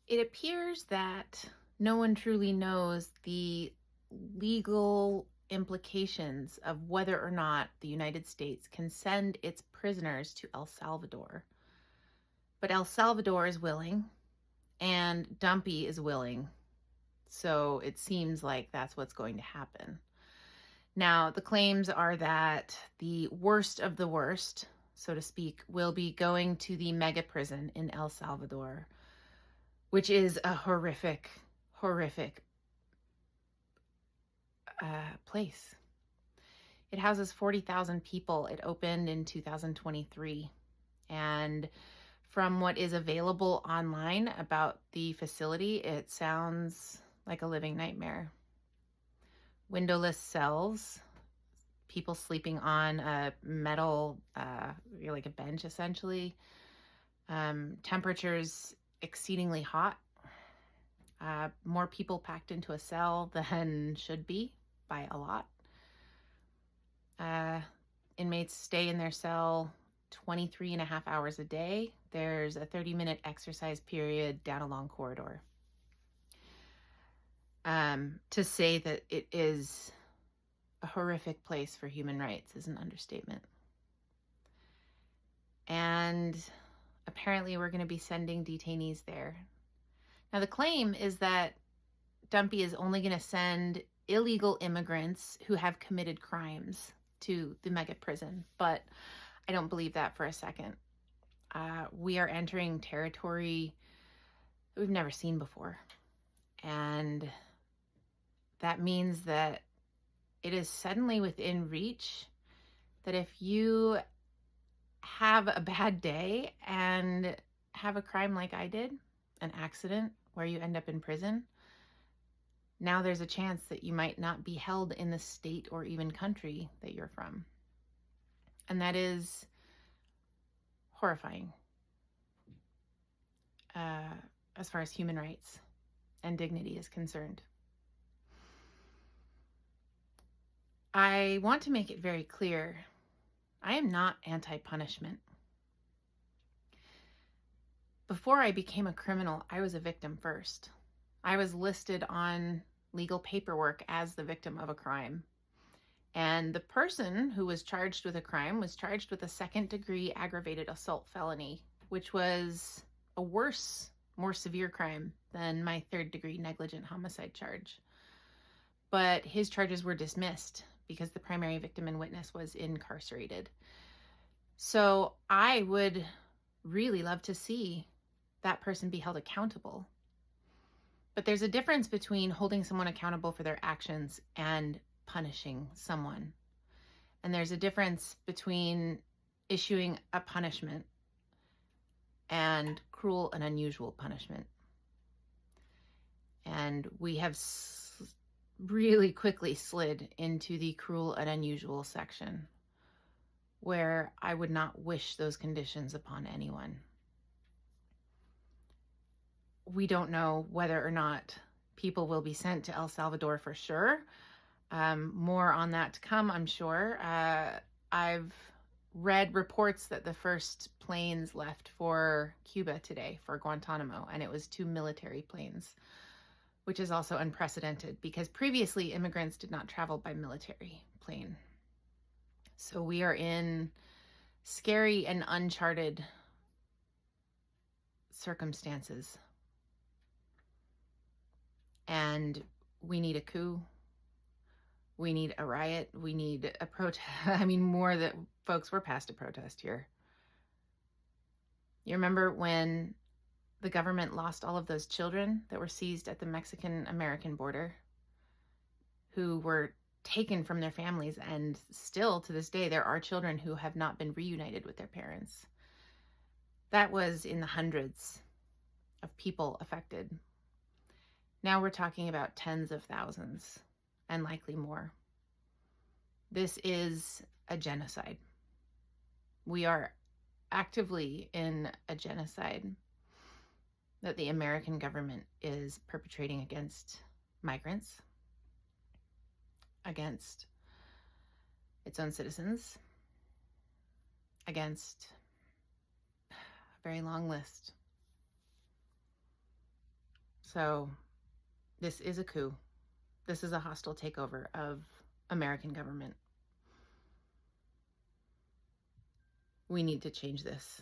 It appears that no one truly knows the legal implications of whether or not the United States can send its prisoners to El Salvador. But El Salvador is willing, and Dumpy is willing. So it seems like that's what's going to happen. Now, the claims are that the worst of the worst, so to speak, will be going to the mega prison in El Salvador, which is a horrific, horrific place. It houses 40,000 people. It opened in 2023. And from what is available online about the facility, it sounds like a living nightmare. Windowless cells, people sleeping on a metal, like a bench essentially. Temperatures exceedingly hot. More people packed into a cell than should be by a lot. Inmates stay in their cell 23 and a half hours a day. There's a 30-minute exercise period down a long corridor. To say that it is a horrific place for human rights is an understatement. And apparently we're going to be sending detainees there. Now, the claim is that Dumpy is only going to send illegal immigrants who have committed crimes to the mega prison, but I don't believe that for a second. We are entering territory that we've never seen before. And that means that it is suddenly within reach that if you have a bad day and have a crime like I did, an accident where you end up in prison, now there's a chance that you might not be held in the state or even country that you're from. And that is horrifying as far as human rights and dignity is concerned. I want to make it very clear, I am not anti-punishment. Before I became a criminal, I was a victim first. I was listed on legal paperwork as the victim of a crime. And the person who was charged with a crime was charged with a second-degree aggravated assault felony, which was a worse, more severe crime than my third-degree negligent homicide charge. But his charges were dismissed because the primary victim and witness was incarcerated. So I would really love to see that person be held accountable. But there's a difference between holding someone accountable for their actions and punishing someone. And there's a difference between issuing a punishment and cruel and unusual punishment. And we have really quickly slid into the cruel and unusual section, where I would not wish those conditions upon anyone. We don't know whether or not people will be sent to El Salvador for sure. More on that to come, I'm sure. I've read reports that the first planes left for Cuba today, for Guantanamo, and it was 2 military planes, which is also unprecedented because previously immigrants did not travel by military plane. So we are in scary and uncharted circumstances. And we need a coup. We need a riot. We need a protest. I mean, more that folks, we're past a protest here. You remember when the government lost all of those children that were seized at the Mexican-American border, who were taken from their families, and still to this day, there are children who have not been reunited with their parents. That was in the hundreds of people affected. Now we're talking about tens of thousands and likely more. This is a genocide. We are actively in a genocide that the American government is perpetrating against migrants, against its own citizens, against a very long list. So this is a coup. This is a hostile takeover of American government. We need to change this.